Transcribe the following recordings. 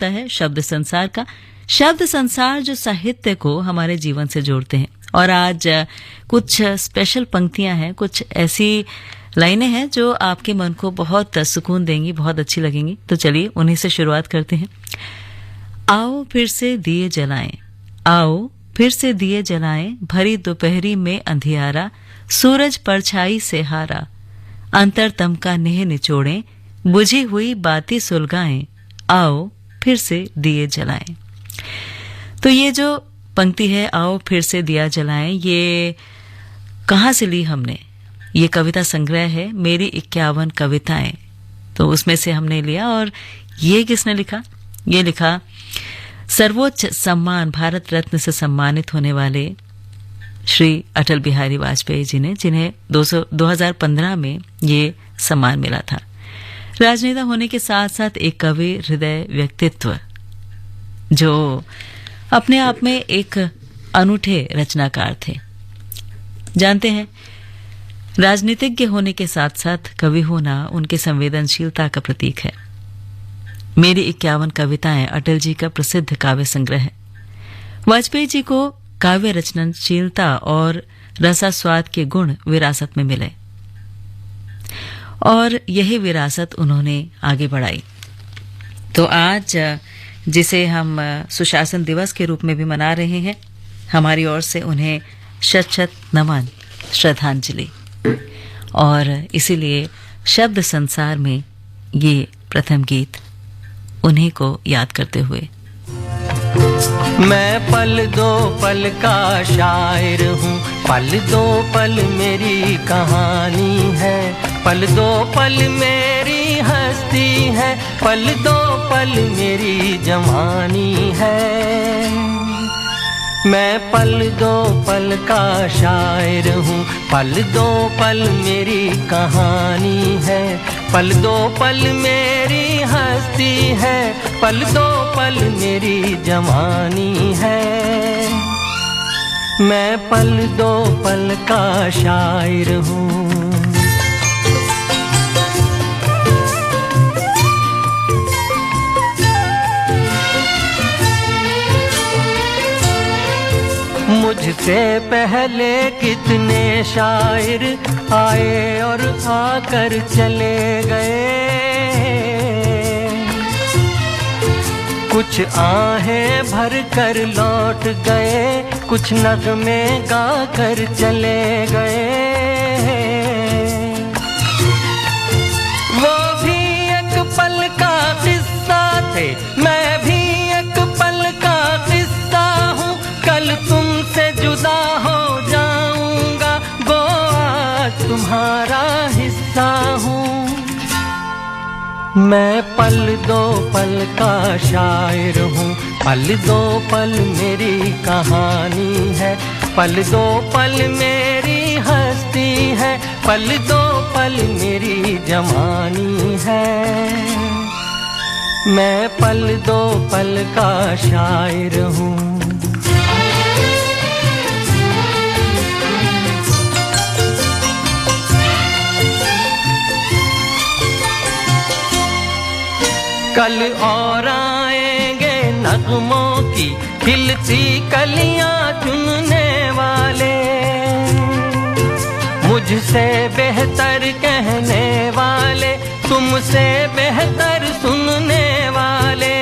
है शब्द संसार का। शब्द संसार जो साहित्य को हमारे जीवन से जोड़ते हैं। और आज कुछ स्पेशल पंक्तियां हैं, कुछ ऐसी लाइनें हैं जो आपके मन को बहुत सुकून देंगी, बहुत अच्छी लगेंगी। तो चलिए उन्हीं से शुरुआत करते हैं। आओ फिर से दिए जलाएं, आओ फिर से दिए जलाएं, भरी दोपहरी में अंधियारा, सूरज परछाई से हारा, अंतरतम का नेह निचोड़ें, बुझी हुई बातें सुलगाएं, आओ फिर से दिए जलाएं। तो ये जो पंक्ति है, आओ फिर से दिया जलाएं, ये कहाँ से ली हमने? ये कविता संग्रह है मेरी 51 कविताएं, तो उसमें से हमने लिया। और ये किसने लिखा? ये लिखा सर्वोच्च सम्मान भारत रत्न से सम्मानित होने वाले श्री अटल बिहारी वाजपेयी जी ने, जिन्हें 2015 में ये सम्मान मिला था। राजनेता होने के साथ साथ एक कवि हृदय व्यक्तित्व, जो अपने आप में एक अनूठे रचनाकार थे। जानते हैं, राजनीतिज्ञ होने के साथ साथ कवि होना उनके संवेदनशीलता का प्रतीक है। मेरी 51 कविताएं अटल जी का प्रसिद्ध काव्य संग्रह है। वाजपेयी जी को काव्य रचनाशीलता और रसास्वाद के गुण विरासत में मिले और यही विरासत उन्होंने आगे बढ़ाई। तो आज जिसे हम सुशासन दिवस के रूप में भी मना रहे हैं, हमारी ओर से उन्हें शत शत नमन, श्रद्धांजलि। और इसीलिए शब्द संसार में ये प्रथम गीत उन्हीं को याद करते हुए। मैं पल दो पल का शायर हूँ, पल दो पल मेरी कहानी है, पल दो पल मेरी हस्ती है, पल दो पल मेरी जवानी है। मैं पल दो पल का शायर हूँ, पल दो पल मेरी कहानी है, पल दो पल मेरी हस्ती है, पल दो पल मेरी जवानी है। मैं पल दो पल का शायर हूँ। मुझसे पहले कितने शायर आए और आकर चले गए, कुछ आहें भर कर लौट गए, कुछ नगमे गा कर चले गए। वो भी एक पल का किस्सा थे, मैं भी एक पल का किस्सा हूँ, कल तुमसे जुदा हो जाऊंगा, वो आज तुम्हारा हिस्सा हूँ। मैं पल दो पल का शायर हूँ, पल दो पल मेरी कहानी है, पल दो पल मेरी हस्ती है, पल दो पल मेरी जवानी है। मैं पल दो पल का शायर हूँ। कल और आएंगे नगमों की खिलती कलियां चुनने वाले, मुझसे बेहतर कहने वाले, तुमसे बेहतर सुनने वाले।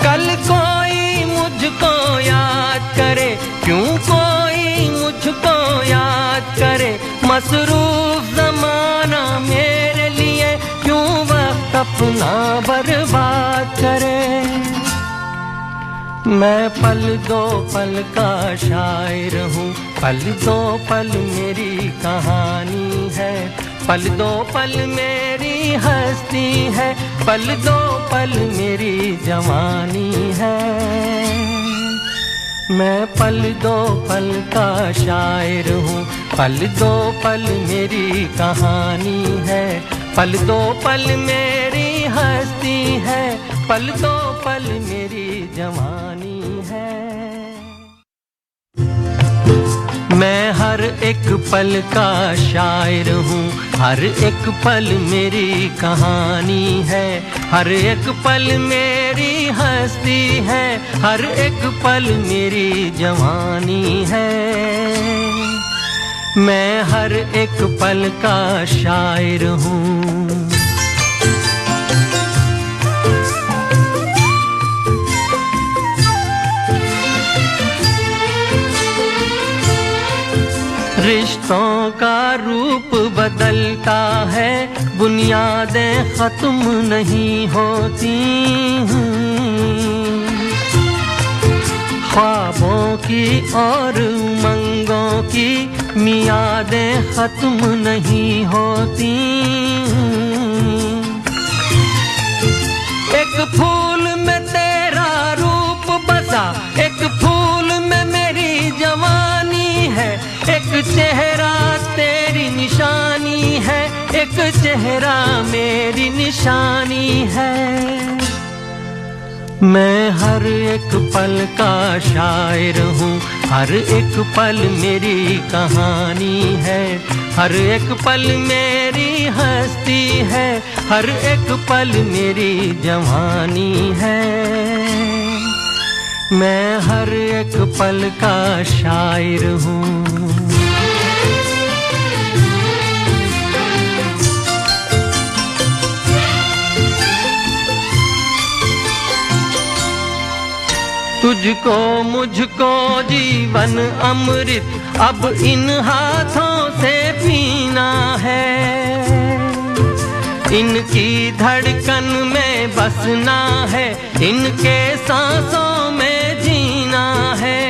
कल कोई मुझको याद करे, क्यों कोई मुझको याद करे, मसरूफ ज़माना मेरे लिए क्यों वक्त अपना बर्बाद करे। मैं पल दो पल का शायर हूँ, पल दो पल मेरी कहानी है, पल दो पल मेरी हस्ती है, पल दो पल मेरी जवानी है। मैं पल दो पल का शायर हूँ, पल दो पल मेरी कहानी है, पल दो पल मेरी हस्ती है, पल दो पल मेरी जवानी है। मैं हर एक पल का शायर हूँ, हर एक पल मेरी कहानी है, हर एक पल मेरी हस्ती है, हर एक पल मेरी जवानी है। मैं हर एक पल का शायर हूँ। रिश्तों का रूप बदलता है, बुनियादें खत्म नहीं होती, ख्वाबों की और उमंगों की मियादें खत्म नहीं होती। एक फूल में तेरा रूप बसा, एक फूल में मेरी जवानी है, एक चेहरा तेरी निशानी है, एक चेहरा मेरी निशानी है। मैं हर एक पल का शायर हूँ, हर एक पल मेरी कहानी है, हर एक पल मेरी हस्ती है, हर एक पल मेरी जवानी है। मैं हर एक पल का शायर हूँ। तुझको मुझको जीवन अमृत अब इन हाथों से पीना है, इनकी धड़कन में बसना है, इनके सांसों में जीना है।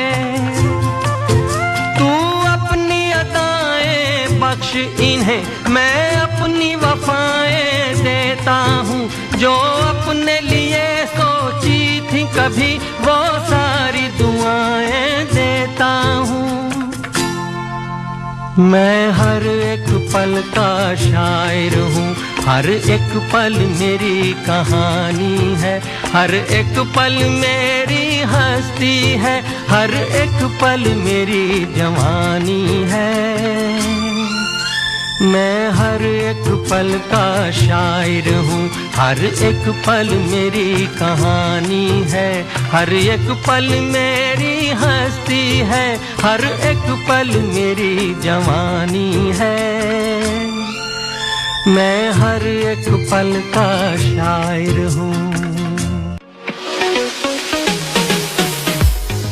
तू अपनी अदाएं बख्श इन्हें, मैं अपनी वफाएं देता हूँ, जो अपने लिए सोची थी कभी वो सारी दुआएं देता हूँ। मैं हर एक पल का शायर हूँ, हर एक पल मेरी कहानी है, हर एक पल मेरी हस्ती है, हर एक पल मेरी जवानी है। मैं हर एक पल का शायर हूँ, हर एक पल मेरी कहानी है, हर एक पल मेरी हस्ती है, हर एक पल मेरी जवानी है। मैं हर एक पल का शायर हूँ।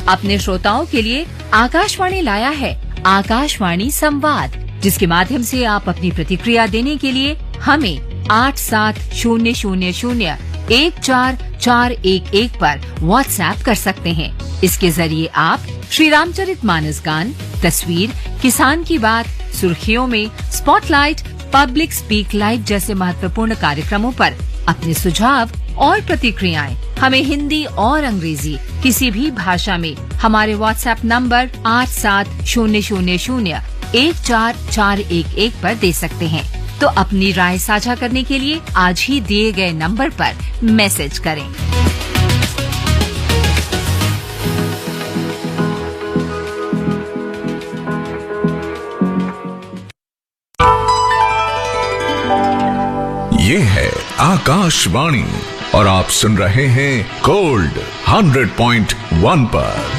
अपने श्रोताओं के लिए आकाशवाणी लाया है आकाशवाणी संवाद, जिसके माध्यम से आप अपनी प्रतिक्रिया देने के लिए हमें 8700014411 पर व्हाट्सएप कर सकते हैं। इसके जरिए आप श्री रामचरितमानस गान, तस्वीर, किसान की बात, सुर्खियों में, स्पॉटलाइट, पब्लिक स्पीक लाइव जैसे महत्वपूर्ण कार्यक्रमों पर अपने सुझाव और प्रतिक्रियाएं हमें हिंदी और अंग्रेजी किसी भी भाषा में हमारे व्हाट्सएप नंबर 8700014411 पर दे सकते हैं। तो अपनी राय साझा करने के लिए आज ही दिए गए नंबर पर मैसेज करें। ये है आकाशवाणी और आप सुन रहे हैं गोल्ड 100.1 पर।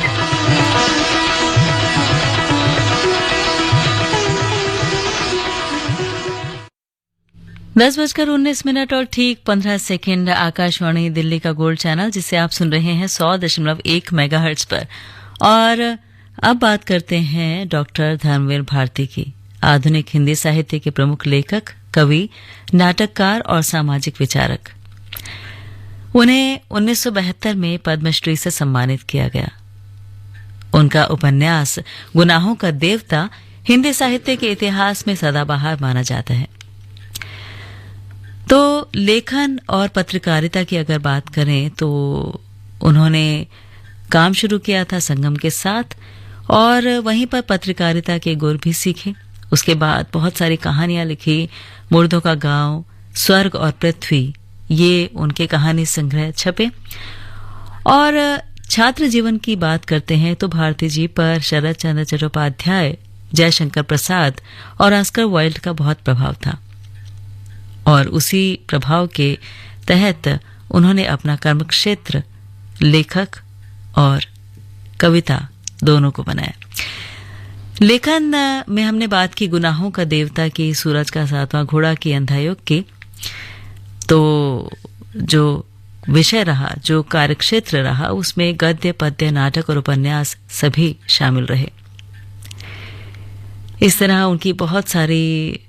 10:19 और ठीक 15 सेकंड आकाशवाणी दिल्ली का गोल्ड चैनल, जिसे आप सुन रहे हैं 100.1 मेगाहर्ट्ज पर। और अब बात करते हैं डॉक्टर धर्मवीर भारती की। आधुनिक हिंदी साहित्य के प्रमुख लेखक, कवि, नाटककार और सामाजिक विचारक। उन्हें 1972 में पद्मश्री से सम्मानित किया गया। उनका उपन्यास गुनाहों का देवता हिंदी साहित्य के इतिहास में सदाबहार माना जाता है। तो लेखन और पत्रकारिता की अगर बात करें तो उन्होंने काम शुरू किया था संगम के साथ, और वहीं पर पत्रकारिता के गुर भी सीखे। उसके बाद बहुत सारी कहानियां लिखी। मुर्दों का गांव, स्वर्ग और पृथ्वी, ये उनके कहानी संग्रह छपे। और छात्र जीवन की बात करते हैं तो भारती जी पर शरद चंद्र चट्टोपाध्याय जयशंकर प्रसाद और ऑस्कर वाइल्ड का बहुत प्रभाव था और उसी प्रभाव के तहत उन्होंने अपना कर्मक्षेत्र लेखक और कविता दोनों को बनाया। लेखन में हमने बात की गुनाहों का देवता की, सूरज का सातवां घोड़ा की, अंधायुग की। तो जो विषय रहा, जो कार्यक्षेत्र रहा, उसमें गद्य, पद्य, नाटक और उपन्यास सभी शामिल रहे। इस तरह उनकी बहुत सारी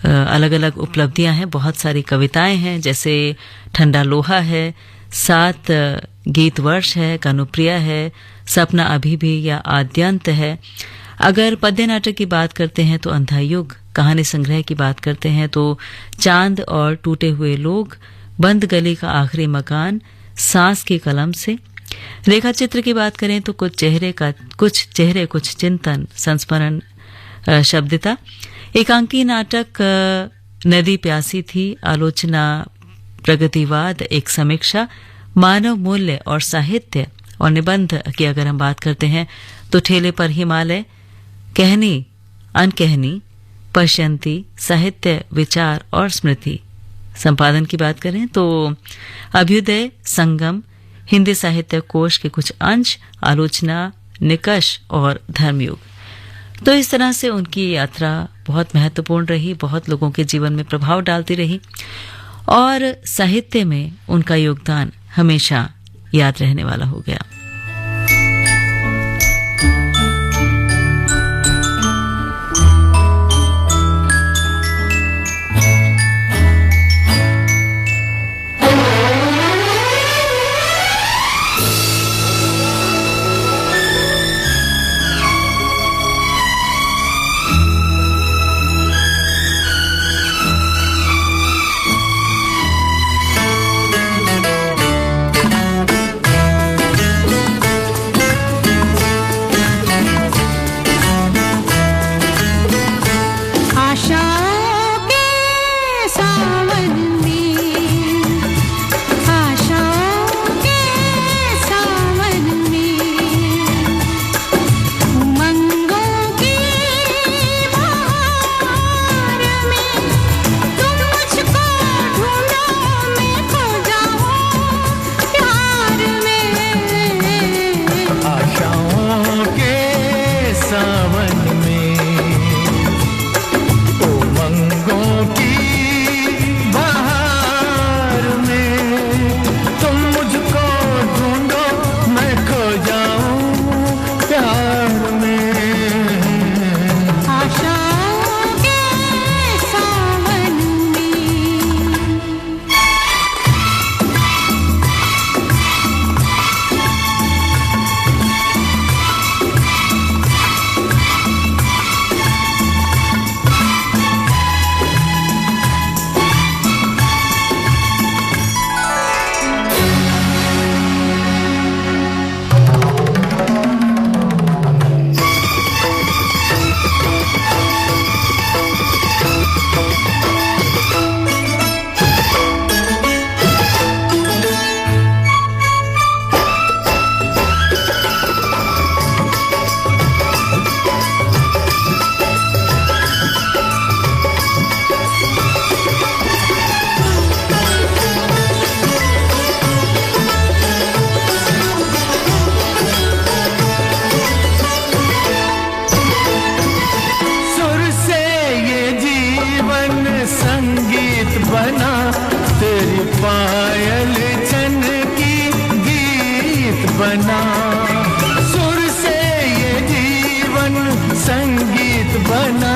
अलग अलग उपलब्धियां हैं, बहुत सारी कविताएं हैं, जैसे ठंडा लोहा है, 7 गीत वर्ष है, कानुप्रिया है, सपना अभी भी या आद्यंत है। अगर पद्य नाटक की बात करते हैं तो अंधायुग, कहानी संग्रह की बात करते हैं तो चांद और टूटे हुए लोग, बंद गली का आखिरी मकान, सांस की कलम से। रेखा चित्र की बात करें तो कुछ चेहरे कुछ चिंतन, संस्मरण, शब्दिता। एकांकी नाटक नदी प्यासी थी, आलोचना, प्रगतिवाद, एक समीक्षा, मानव मूल्य और साहित्य। और निबंध की अगर हम बात करते हैं तो ठेले पर हिमालय, कहनी, अनकहनी, पश्यंती, साहित्य, विचार और स्मृति। संपादन की बात करें तो अभ्युदय, संगम, हिंदी साहित्य कोश के कुछ अंश, आलोचना, निकष और धर्मयुग। तो इस तरह से उनकी यात्रा बहुत महत्वपूर्ण रही, बहुत लोगों के जीवन में प्रभाव डालती रही और साहित्य में उनका योगदान हमेशा याद रहने वाला हो गया। बना, सुर से ये जीवन संगीत बना,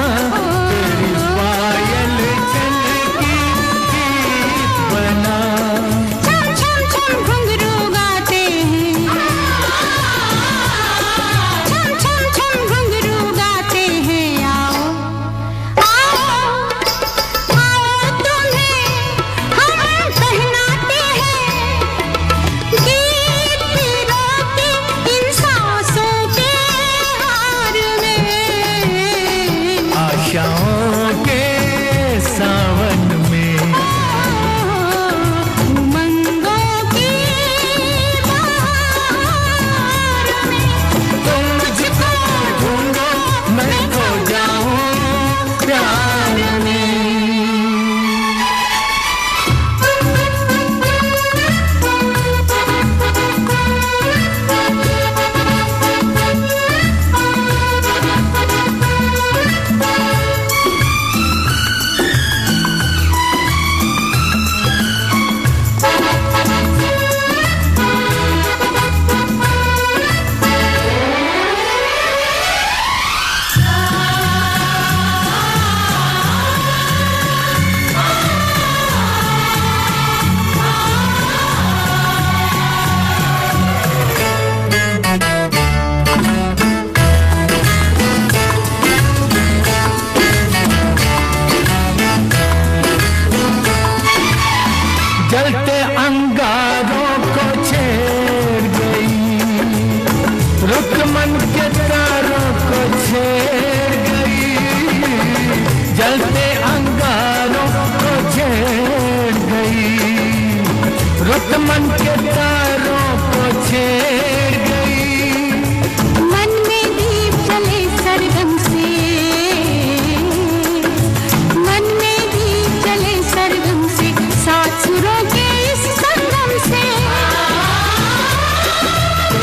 तेरी पायल चलकी गीत बना। छम छम छम घुंघरू गाते हैं, छम छम छम घुंघरू गाते हैं। आओ आओ आओ तुम्हें हम पहनाते हैं गीत पिरो के मन के तारों को छेड़ गई। मन में दीप जले सरगम से, मन में दीप जले सरगम से, सात सुरों के इस संगम से,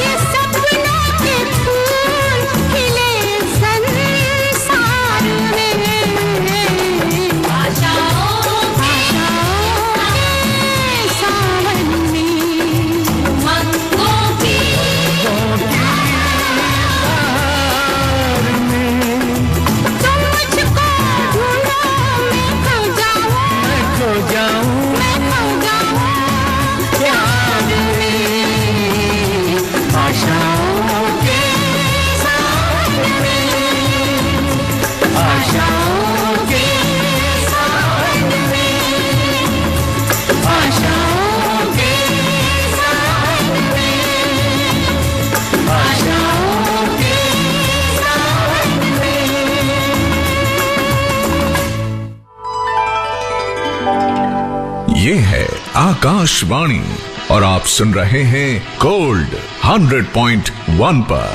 ये सपनों के फूल खिले संसार में, आशाओं के सावन में, उमंगों की तुम मुझको ढूंढो, मैं खो जाऊं, मैं खो जाऊं मैं खो जाऊं प्यार में, आशाओं के सावन में, आशाओं के सावन में, आशाओं के सावन में, आशाओं के सावन में। ये है आकाशवाणी और आप सुन रहे हैं गोल्ड 100.1 पर।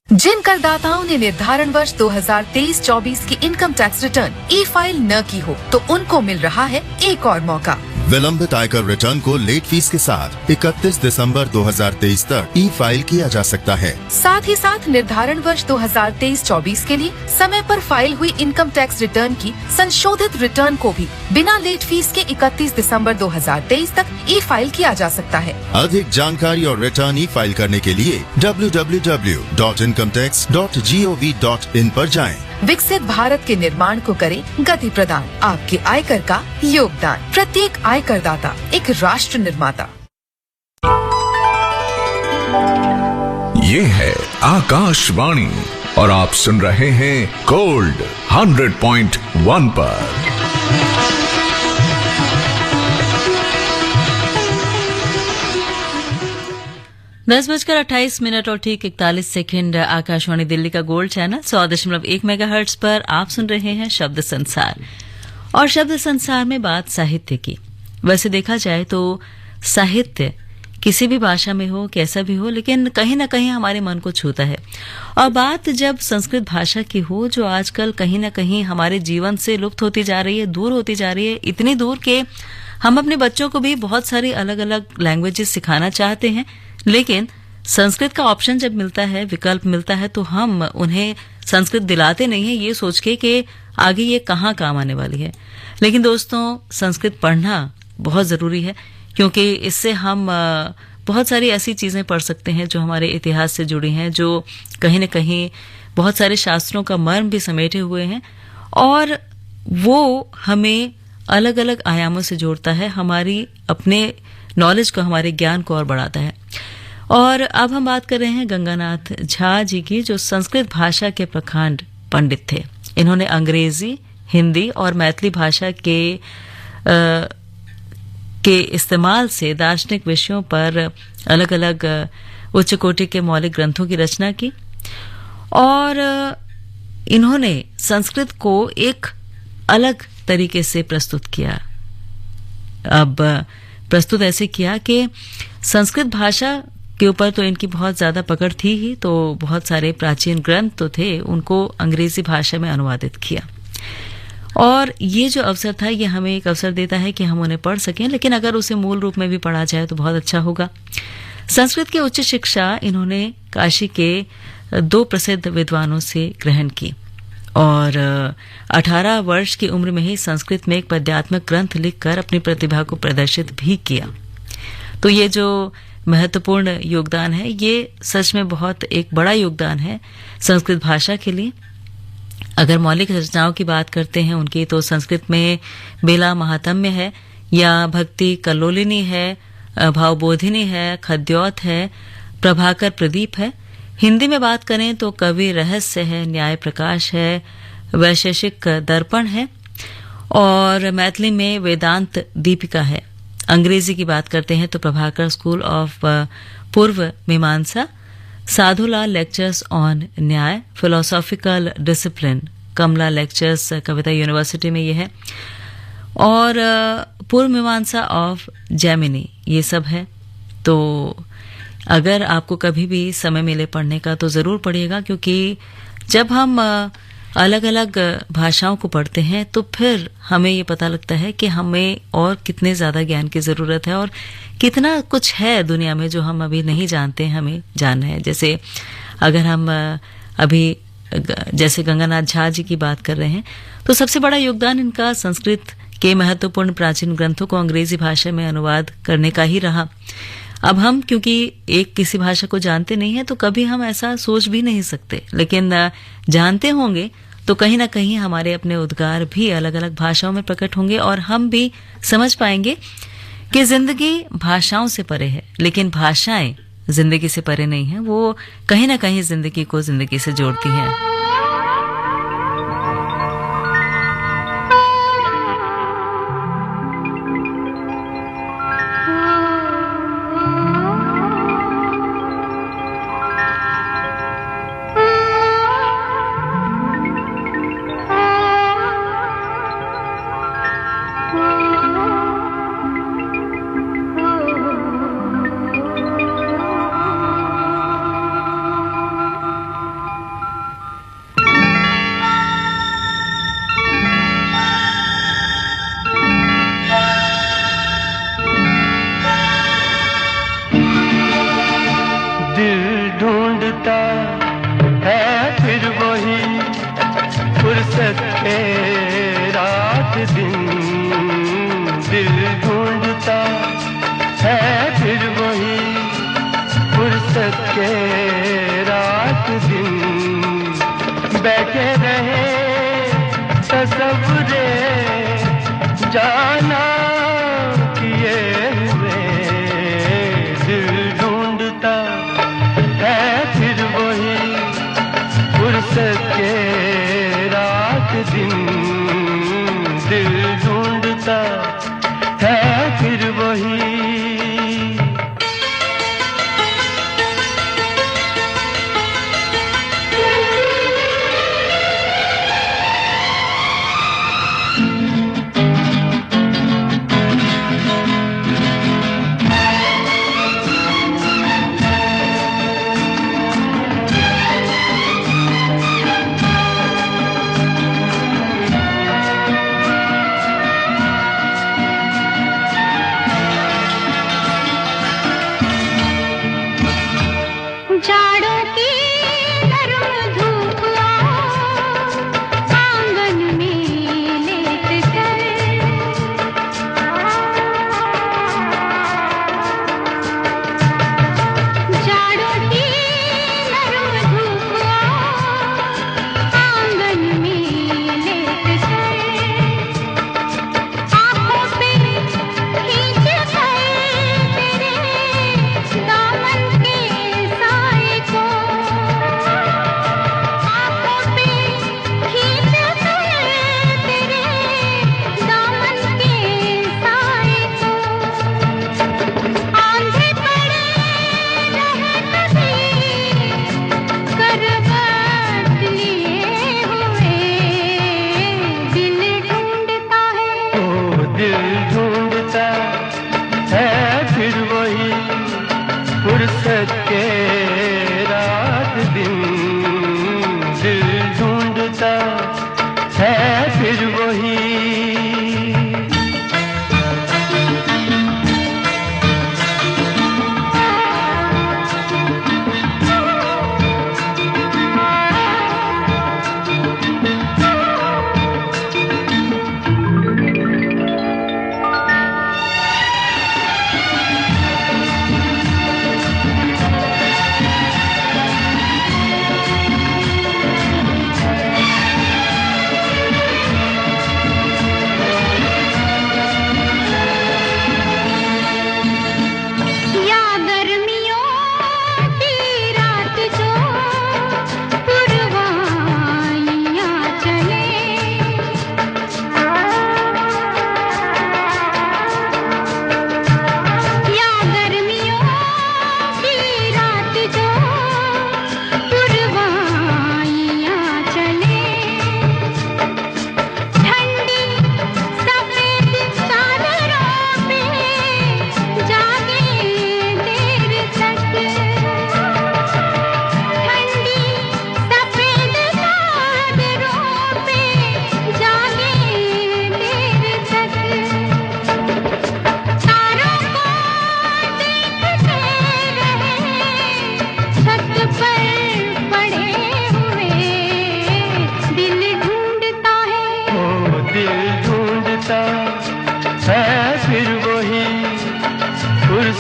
जिन करदाताओं ने निर्धारण वर्ष 2023-24 की इनकम टैक्स रिटर्न ई फाइल न की हो, तो उनको मिल रहा है एक और मौका। विलंबित आयकर रिटर्न को लेट फीस के साथ 31 दिसंबर 2023 तक ई फाइल किया जा सकता है। साथ ही साथ निर्धारण वर्ष 2023-24 के लिए समय पर फाइल हुई इनकम टैक्स रिटर्न की संशोधित रिटर्न को भी बिना लेट फीस के 31 दिसंबर 2023 तक ई फाइल किया जा सकता है। अधिक जानकारी और रिटर्न ई फाइल करने के लिए www.incometax.gov.in पर जाएं। विकसित भारत के निर्माण को करें गति प्रदान, आपके आयकर का योगदान, प्रत्येक आयकरदाता एक राष्ट्र निर्माता। ये है आकाशवाणी और आप सुन रहे हैं गोल्ड 100.1 पर। 10:28 और ठीक 41 सेकंड। आकाशवाणी दिल्ली का गोल्ड चैनल 100.1 मेगाहर्ट्ज पर आप सुन रहे हैं शब्द संसार। और शब्द संसार में बात साहित्य की। वैसे देखा जाए तो साहित्य किसी भी भाषा में हो, कैसा भी हो, लेकिन कहीं ना कहीं हमारे मन को छूता है। और बात जब संस्कृत भाषा की हो, जो आजकल कहीं ना कहीं हमारे जीवन से लुप्त होती जा रही है, दूर होती जा रही है, इतनी दूर कि हम अपने बच्चों को भी बहुत सारी अलग अलग लैंग्वेजेस सिखाना चाहते हैं, लेकिन संस्कृत का ऑप्शन जब मिलता है, विकल्प मिलता है, तो हम उन्हें संस्कृत दिलाते नहीं है ये सोच के कि आगे ये कहाँ काम आने वाली है। लेकिन दोस्तों, संस्कृत पढ़ना बहुत ज़रूरी है, क्योंकि इससे हम बहुत सारी ऐसी चीज़ें पढ़ सकते हैं जो हमारे इतिहास से जुड़ी हैं, जो कहीं न कहीं बहुत सारे शास्त्रों का मर्म भी समेटे हुए हैं, और वो हमें अलग अलग आयामों से जोड़ता है, हमारी अपने नॉलेज को, हमारे ज्ञान को और बढ़ाता है। और अब हम बात कर रहे हैं गंगानाथ झा जी की, जो संस्कृत भाषा के प्रकांड पंडित थे। इन्होंने अंग्रेजी, हिंदी और मैथिली भाषा के इस्तेमाल से दार्शनिक विषयों पर अलग अलग उच्च कोटि के मौलिक ग्रंथों की रचना की, और इन्होंने संस्कृत को एक अलग तरीके से प्रस्तुत किया। अब प्रस्तुत ऐसे किया कि संस्कृत भाषा के ऊपर तो इनकी बहुत ज्यादा पकड़ थी ही, तो बहुत सारे प्राचीन ग्रंथ तो थे, उनको अंग्रेजी भाषा में अनुवादित किया। और ये जो अवसर था, ये हमें एक अवसर देता है कि हम उन्हें पढ़ सकें, लेकिन अगर उसे मूल रूप में भी पढ़ा जाए तो बहुत अच्छा होगा। संस्कृत की उच्च शिक्षा इन्होंने काशी के 2 प्रसिद्ध विद्वानों से ग्रहण की, और 18 वर्ष की उम्र में ही संस्कृत में एक पद्यात्मक ग्रंथ लिखकर अपनी प्रतिभा को प्रदर्शित भी किया। तो ये जो महत्वपूर्ण योगदान है, ये सच में बहुत एक बड़ा योगदान है संस्कृत भाषा के लिए। अगर मौलिक रचनाओं की बात करते हैं उनकी, तो संस्कृत में बेला महात्म्य है, या भक्ति कल्लोलिनी है, भावबोधिनी है, खद्योत है, प्रभाकर प्रदीप है। हिंदी में बात करें तो कवि रहस्य है, न्याय प्रकाश है, वैशेषिक दर्पण है, और मैथिली में वेदांत दीपिका है। अंग्रेजी की बात करते हैं तो प्रभाकर स्कूल ऑफ पूर्व मीमांसा, साधुलाल लेक्चर्स ऑन न्याय, फिलोसॉफिकल डिसिप्लिन, कमला लेक्चर्स कविता यूनिवर्सिटी में ये है, और पूर्व मीमांसा ऑफ जैमिनी, ये सब है। तो अगर आपको कभी भी समय मिले पढ़ने का तो ज़रूर पढ़िएगा, क्योंकि जब हम अलग अलग भाषाओं को पढ़ते हैं तो फिर हमें ये पता लगता है कि हमें और कितने ज़्यादा ज्ञान की ज़रूरत है और कितना कुछ है दुनिया में जो हम अभी नहीं जानते हैं, हमें जानना है। जैसे अगर हम अभी जैसे गंगानाथ झा जी की बात कर रहे हैं, तो सबसे बड़ा योगदान इनका संस्कृत के महत्वपूर्ण प्राचीन ग्रंथों को अंग्रेजी भाषा में अनुवाद करने का ही रहा। अब हम क्योंकि एक किसी भाषा को जानते नहीं है तो कभी हम ऐसा सोच भी नहीं सकते, लेकिन जानते होंगे तो कहीं ना कहीं हमारे अपने उद्गार भी अलग अलग भाषाओं में प्रकट होंगे और हम भी समझ पाएंगे कि जिंदगी भाषाओं से परे है, लेकिन भाषाएं जिंदगी से परे नहीं है, वो कहीं ना कहीं जिंदगी को जिंदगी से जोड़ती हैं।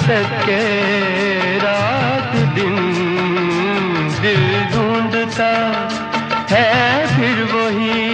फुर्सत के रात दिन दिल ढूंढता है फिर वही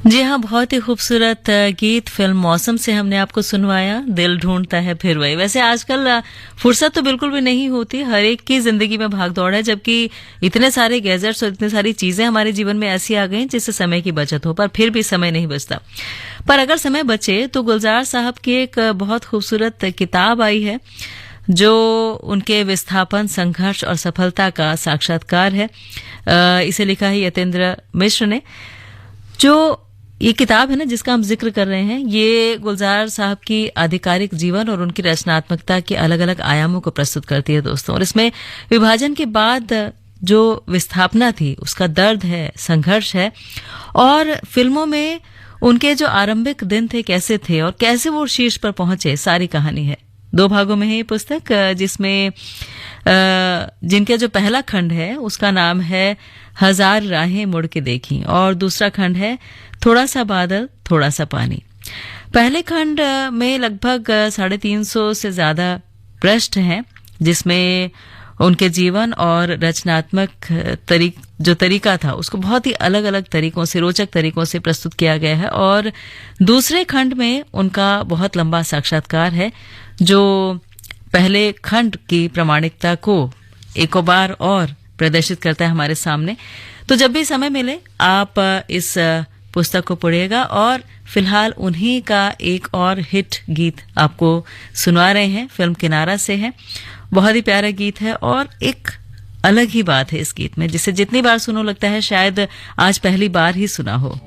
जी हाँ, बहुत ही खूबसूरत गीत फिल्म मौसम से हमने आपको सुनवाया। दिल ढूंढता है फिर वही। वैसे आजकल फुर्सत तो बिल्कुल भी नहीं होती, हर एक की जिंदगी में भाग दौड़ है, जबकि इतने सारे गैजेट्स और इतनी सारी चीजें हमारे जीवन में ऐसी आ गई जिससे समय की बचत हो, पर फिर भी समय नहीं बचता। पर अगर समय बचे तो गुलजार साहब की एक बहुत खूबसूरत किताब आई है जो उनके विस्थापन, संघर्ष और सफलता का साक्षात्कार है। इसे लिखा है यतेंद्र मिश्र ने। जो ये किताब है ना जिसका हम जिक्र कर रहे हैं, ये गुलजार साहब की आधिकारिक जीवन और उनकी रचनात्मकता के अलग अलग आयामों को प्रस्तुत करती है दोस्तों। और इसमें विभाजन के बाद जो विस्थापना थी उसका दर्द है, संघर्ष है, और फिल्मों में उनके जो आरंभिक दिन थे कैसे थे और कैसे वो शीर्ष पर पहुंचे, सारी कहानी है। 2 भागों में है ये पुस्तक, जिसमें जिनके जो पहला खंड है उसका नाम है 1000 राहें मुड़ के देखी और दूसरा खंड है थोड़ा सा बादल थोड़ा सा पानी। पहले खंड में लगभग 350 से ज्यादा पृष्ठ हैं जिसमें उनके जीवन और रचनात्मक जो तरीका था उसको बहुत ही अलग अलग तरीकों से, रोचक तरीकों से प्रस्तुत किया गया है। और दूसरे खंड में उनका बहुत लंबा साक्षात्कार है जो पहले खंड की प्रामाणिकता को एक बार और प्रदर्शित करता है हमारे सामने। तो जब भी समय मिले आप इस पुस्तक को पढ़िएगा। और फिलहाल उन्हीं का एक और हिट गीत आपको सुना रहे हैं, फिल्म किनारा से है। बहुत ही प्यारा गीत है और एक अलग ही बात है इस गीत में, जिसे जितनी बार सुनो लगता है शायद आज पहली बार ही सुना हो।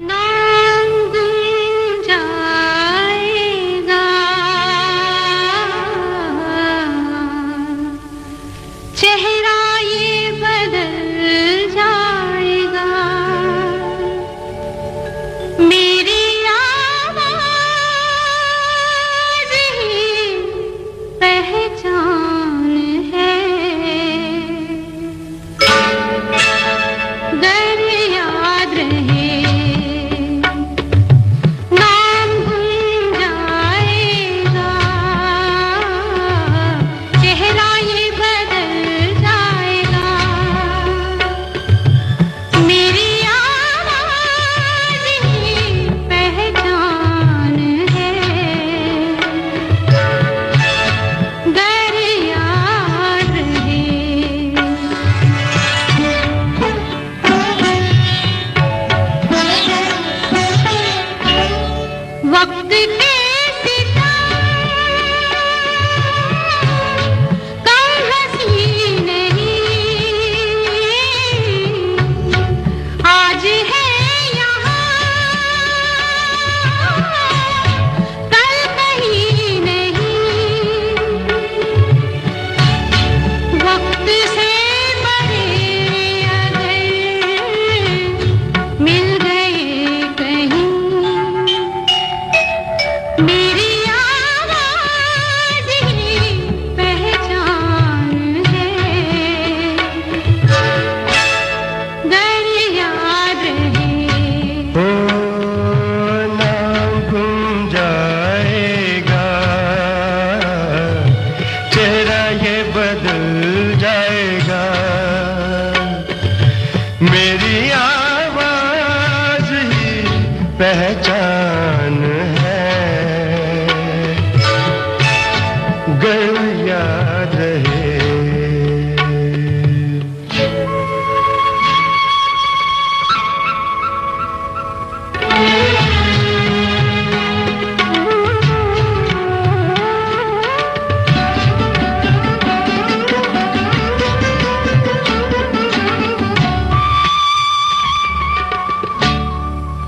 चेहरा ये बदल जाएगा, मेरी आवाज़ ही पहचान है।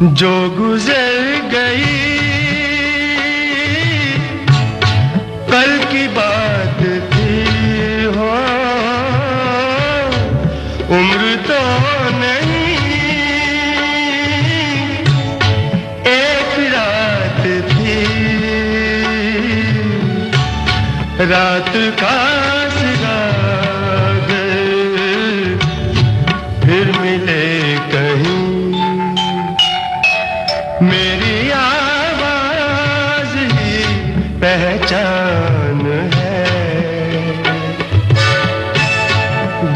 जो गुजर गई कल की बात थी हो, उम्र तो नहीं एक रात थी, रात का फिर मिले कहीं, मेरी आवाज ही पहचान है,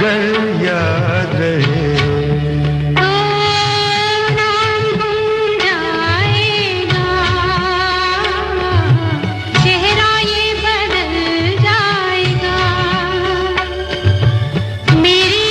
गर याद रहे तो नाम गुम जाएगा, चेहरा ये बदल जाएगा, मेरी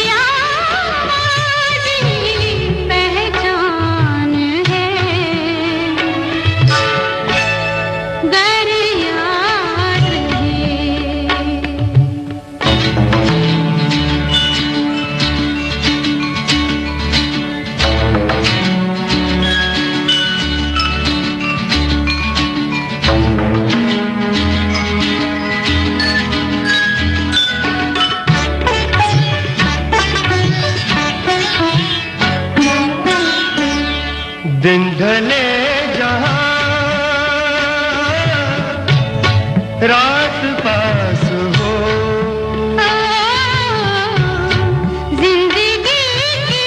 दिन ढले जहां रात पास हो, जिंदगी की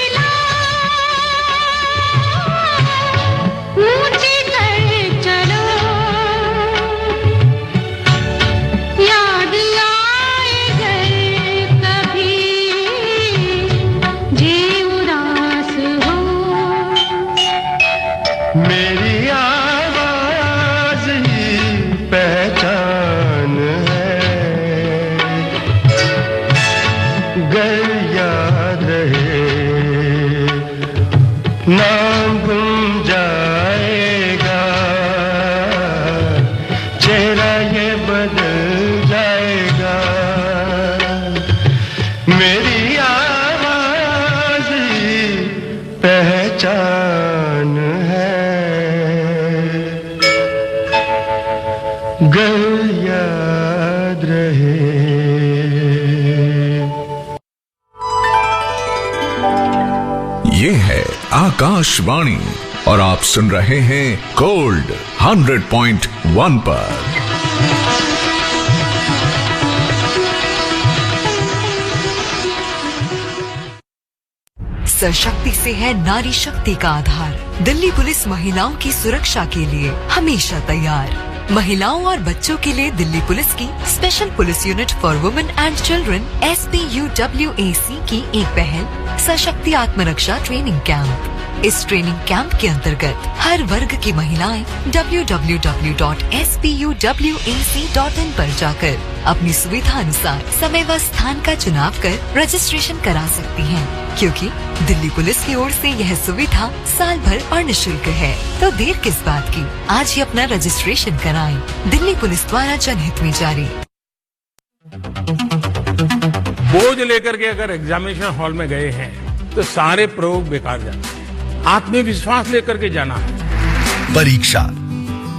ऊंची कर चलो, याद आए घर कभी जी उदास हो, मेरी आवाज ही पहचान है, गर याद रहे नाम गुम जाएगा, चेहरा ये बदल जाएगा, मेरी आवाज ही पहचान गर याद रहे। ये है आकाशवाणी और आप सुन रहे हैं गोल्ड 100.1 पर। सशक्ति से है नारी शक्ति का आधार। दिल्ली पुलिस महिलाओं की सुरक्षा के लिए हमेशा तैयार। महिलाओं और बच्चों के लिए दिल्ली पुलिस की special police unit for women and children SPUWAC की एक पहल सशक्ति आत्मरक्षा ट्रेनिंग कैंप। इस ट्रेनिंग कैंप के अंतर्गत हर वर्ग की महिलाएं www.spUWAC.in पर जाकर अपनी सुविधा अनुसार समय व स्थान का चुनाव कर रजिस्ट्रेशन करा सकती हैं, क्योंकि दिल्ली पुलिस की ओर से यह सुविधा साल भर और निःशुल्क है। तो देर किस बात की, आज ही अपना रजिस्ट्रेशन कराएं। दिल्ली पुलिस द्वारा जनहित में जारी। बोझ लेकर के अगर एग्जामिनेशन हॉल में गए हैं तो सारे प्रयोग बेकार जाते हैं। आत्मविश्वास लेकर के जाना है। परीक्षा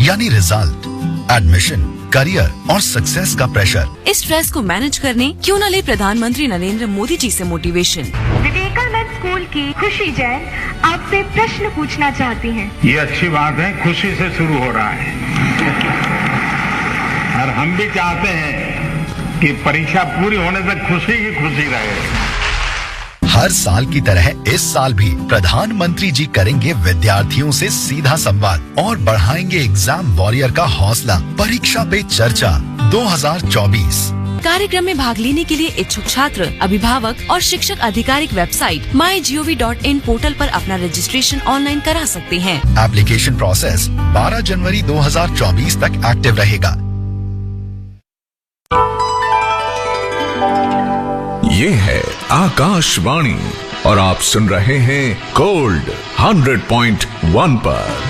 यानी रिजल्ट, एडमिशन, करियर और सक्सेस का प्रेशर। इस स्ट्रेस को मैनेज करने क्यों न ले प्रधानमंत्री नरेंद्र मोदी जी से मोटिवेशन। विवेकानंद स्कूल की खुशी जैन आपसे प्रश्न पूछना चाहती हैं। ये अच्छी बात है, खुशी से शुरू हो रहा है और हम भी चाहते हैं कि परीक्षा पूरी होने तक खुशी ही खुशी रहे। हर साल की तरह इस साल भी प्रधानमंत्री जी करेंगे विद्यार्थियों से सीधा संवाद और बढ़ाएंगे एग्जाम वॉरियर का हौसला। परीक्षा पे चर्चा 2024। कार्यक्रम में भाग लेने के लिए इच्छुक छात्र, अभिभावक और शिक्षक आधिकारिक वेबसाइट mygov.in पोर्टल पर अपना रजिस्ट्रेशन ऑनलाइन करा सकते हैं। एप्लीकेशन प्रोसेस 12 जनवरी 2024 तक एक्टिव रहेगा। ये है आकाशवाणी और आप सुन रहे हैं गोल्ड 100.1 पर।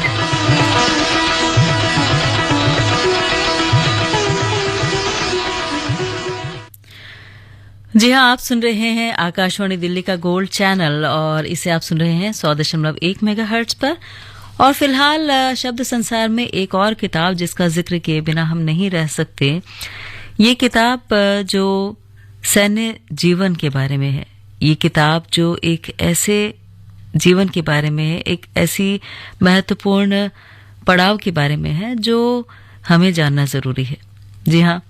जी हाँ, आप सुन रहे हैं आकाशवाणी दिल्ली का गोल्ड चैनल और इसे आप सुन रहे हैं 100.1 मेगाहर्ट्ज पर। और फिलहाल शब्द संसार में एक और किताब जिसका जिक्र किए बिना हम नहीं रह सकते, ये किताब जो सैन्य जीवन के बारे में है। ये किताब जो एक ऐसे जीवन के बारे में है, एक ऐसी महत्वपूर्ण पड़ाव के बारे में है जो हमें जानना जरूरी है। जी हाँ,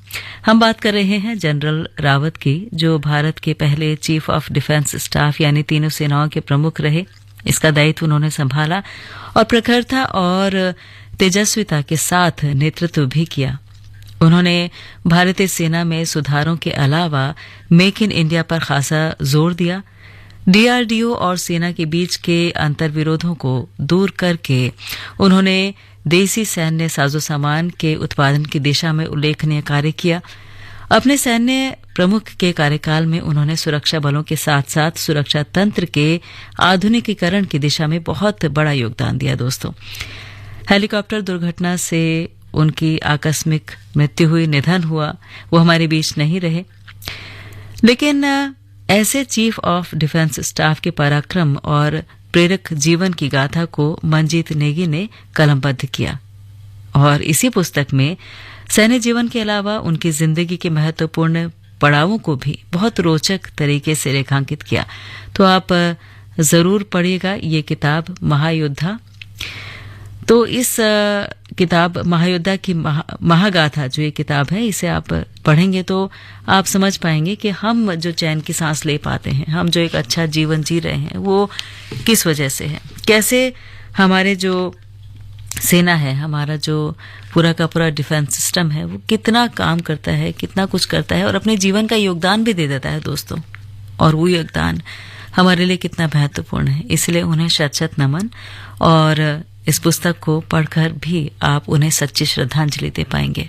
हम बात कर रहे हैं जनरल रावत की, जो भारत के पहले चीफ ऑफ डिफेंस स्टाफ यानी तीनों सेनाओं के प्रमुख रहे। इसका दायित्व उन्होंने संभाला और प्रखरता और तेजस्विता के साथ नेतृत्व भी किया। उन्होंने भारतीय सेना में सुधारों के अलावा मेक इन इंडिया पर खासा जोर दिया। डीआरडीओ और सेना के बीच के अंतर्विरोधों को दूर करके उन्होंने देसी सैन्य साजो सामान के उत्पादन की दिशा में उल्लेखनीय कार्य किया। अपने सैन्य प्रमुख के कार्यकाल में उन्होंने सुरक्षा बलों के साथ साथ सुरक्षा तंत्र के आधुनिकीकरण की दिशा में बहुत बड़ा योगदान दिया। दोस्तों, हेलीकॉप्टर दुर्घटना से उनकी आकस्मिक मृत्यु हुई, निधन हुआ, वो हमारे बीच नहीं रहे। लेकिन ऐसे चीफ ऑफ डिफेंस स्टाफ के पराक्रम और प्रेरक जीवन की गाथा को मंजीत नेगी ने कलमबद्ध किया और इसी पुस्तक में सैन्य जीवन के अलावा उनकी जिंदगी के महत्वपूर्ण पड़ावों को भी बहुत रोचक तरीके से रेखांकित किया। तो आप जरूर पढ़िएगा ये किताब महायोद्धा। तो इस किताब महायोद्धा की महागाथा जो ये किताब है, इसे आप पढ़ेंगे तो आप समझ पाएंगे कि हम जो चैन की सांस ले पाते हैं, हम जो एक अच्छा जीवन जी रहे हैं, वो किस वजह से है। कैसे हमारे जो सेना है, हमारा जो पूरा का पूरा डिफेंस सिस्टम है, वो कितना काम करता है, कितना कुछ करता है और अपने जीवन का योगदान भी दे देता है दोस्तों। और वो योगदान हमारे लिए कितना महत्वपूर्ण है, इसलिए उन्हें शत शत नमन। और इस पुस्तक को पढ़कर भी आप उन्हें सच्ची श्रद्धांजलि दे पाएंगे।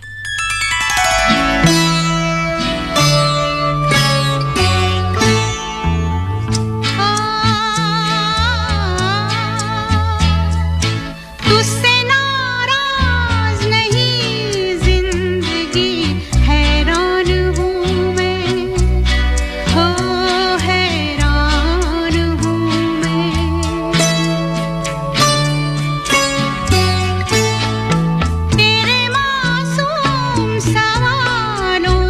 तेरे मासूम सवालों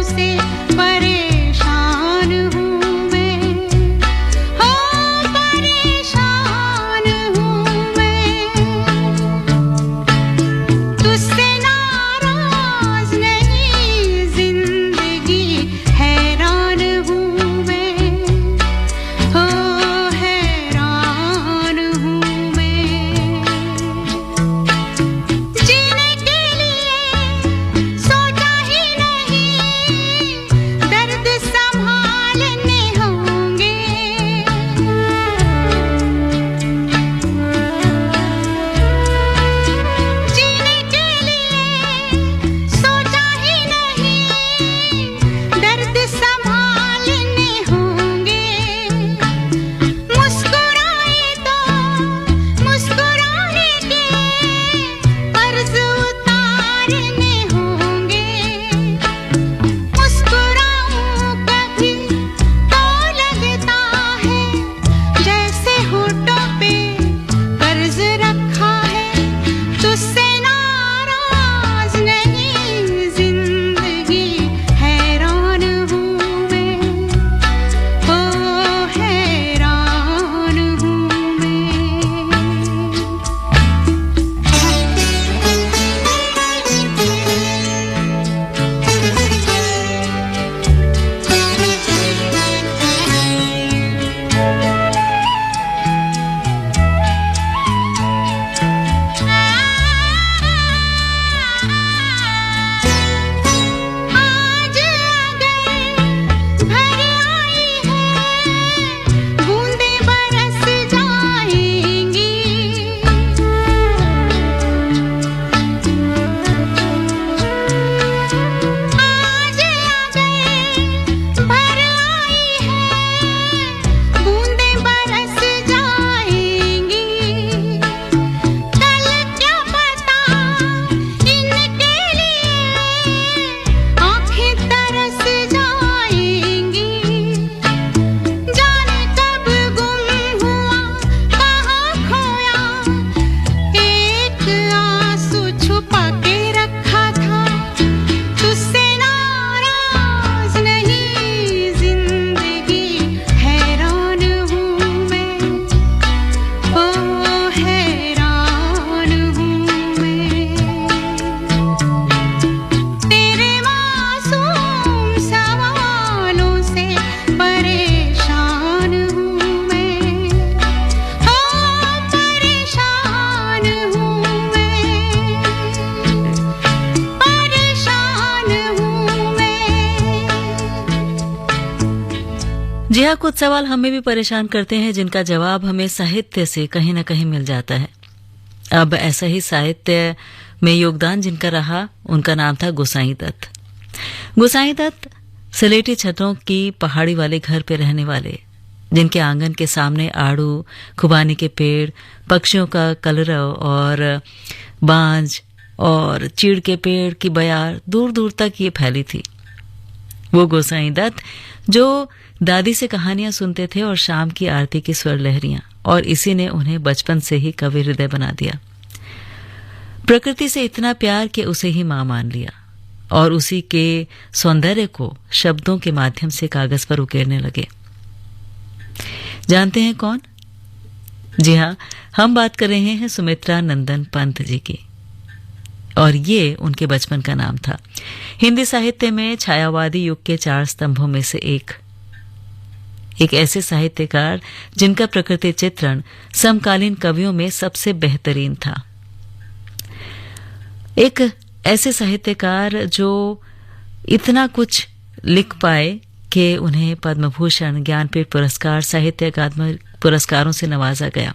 जी हाँ, कुछ सवाल हमें भी परेशान करते हैं जिनका जवाब हमें साहित्य से कहीं न कहीं मिल जाता है। अब ऐसा ही साहित्य में योगदान जिनका रहा, उनका नाम था गोसाई दत्त। गोसाई दत्त सलेटी छतों की पहाड़ी वाले घर पे रहने वाले, जिनके आंगन के सामने आड़ू, खुबानी के पेड़, पक्षियों का कलरव और बांज और चीड़ के पेड़ की बयार दूर दूर तक ये फैली थी। वो गोसाई दत्त जो दादी से कहानियां सुनते थे और शाम की आरती की स्वर लहरियां, और इसी ने उन्हें बचपन से ही कवि हृदय बना दिया। प्रकृति से इतना प्यार कि उसे ही मां मान लिया और उसी के सौंदर्य को शब्दों के माध्यम से कागज पर उकेरने लगे। जानते हैं कौन? जी हाँ, हम बात कर रहे हैं सुमित्रा नंदन पंत जी की, और ये उनके बचपन का नाम था। हिंदी साहित्य में छायावादी युग के 4 स्तंभों में से एक ऐसे साहित्यकार जिनका प्रकृति चित्रण समकालीन कवियों में सबसे बेहतरीन था। एक ऐसे साहित्यकार जो इतना कुछ लिख पाए कि उन्हें पद्म भूषण, ज्ञानपीठ पुरस्कार, साहित्य अकादमी पुरस्कारों से नवाजा गया,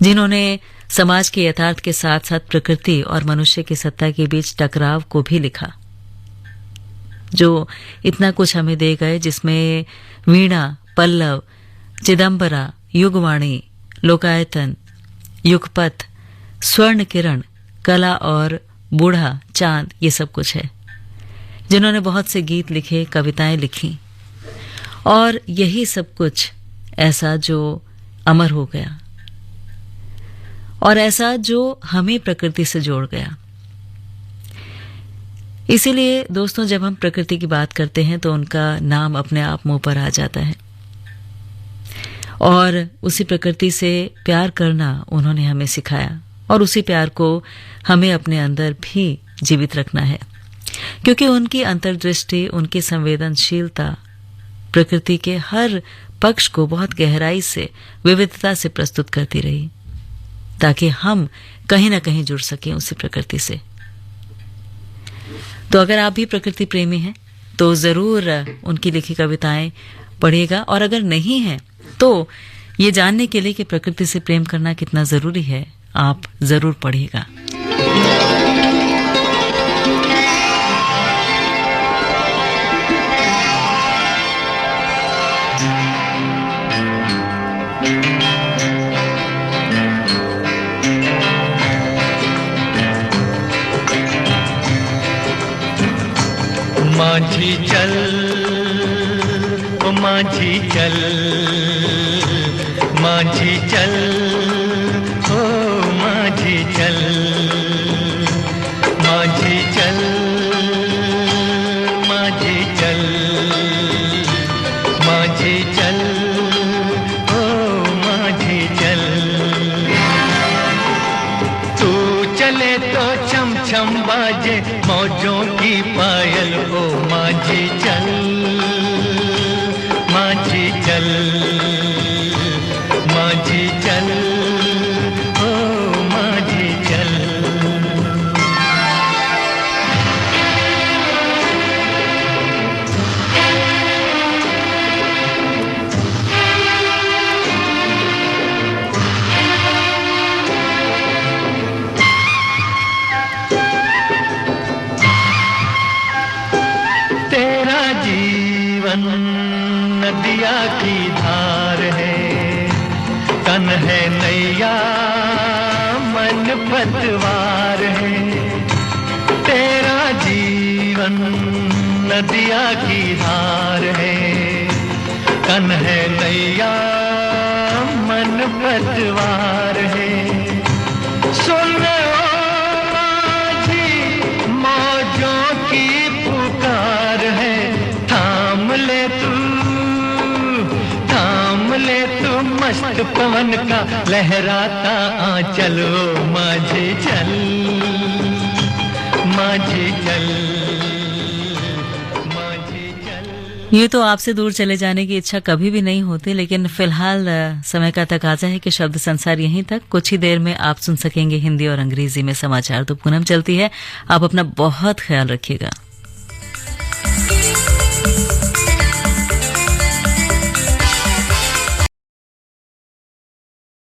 जिन्होंने समाज के यथार्थ के साथ साथ प्रकृति और मनुष्य की सत्ता के बीच टकराव को भी लिखा, जो इतना कुछ हमें दे गए, जिसमें वीणा, पल्लव, चिदंबरा, युगवाणी, लोकायतन, युगपथ, स्वर्ण किरण, कला और बूढ़ा चांद, ये सब कुछ है। जिन्होंने बहुत से गीत लिखे, कविताएं लिखी, और यही सब कुछ ऐसा जो अमर हो गया और ऐसा जो हमें प्रकृति से जोड़ गया। इसीलिए दोस्तों, जब हम प्रकृति की बात करते हैं तो उनका नाम अपने आप मुंह पर आ जाता है, और उसी प्रकृति से प्यार करना उन्होंने हमें सिखाया, और उसी प्यार को हमें अपने अंदर भी जीवित रखना है, क्योंकि उनकी अंतर्दृष्टि, उनकी संवेदनशीलता प्रकृति के हर पक्ष को बहुत गहराई से, विविधता से प्रस्तुत करती रही, ताकि हम कहीं न कहीं जुड़ सकें उसी प्रकृति से। तो अगर आप भी प्रकृति प्रेमी हैं तो जरूर उनकी लिखी कविताएं पढ़िएगा, और अगर नहीं है तो ये जानने के लिए कि प्रकृति से प्रेम करना कितना जरूरी है, आप जरूर पढ़िएगा। माझी चल, ओ माझी चल, माझी चल, ओ माझी चल, माझी चल, माझी चल, माझी चल, ओ माझी चल। तू चले तो छम छम बाजे मौजों की पायल, ओ माझी चल, माझी चल, माझी चल, ओ माझी चल। नदिया की धार है, तन है नैया, मन पतवार है। तेरा जीवन नदिया की धार है, तन है नैया, मन पतवार है। सुन माझी मौजों की पुकार है, थाम ले तू मस्त पवन का लहराता आंचल, ओ माझी चल, माझी चल, माझी चल। ये तो आपसे दूर चले जाने की इच्छा कभी भी नहीं होती, लेकिन फिलहाल समय का तकाजा है कि शब्द संसार यहीं तक। कुछ ही देर में आप सुन सकेंगे हिंदी और अंग्रेजी में समाचार। तो पूनम चलती है, आप अपना बहुत ख्याल रखिएगा।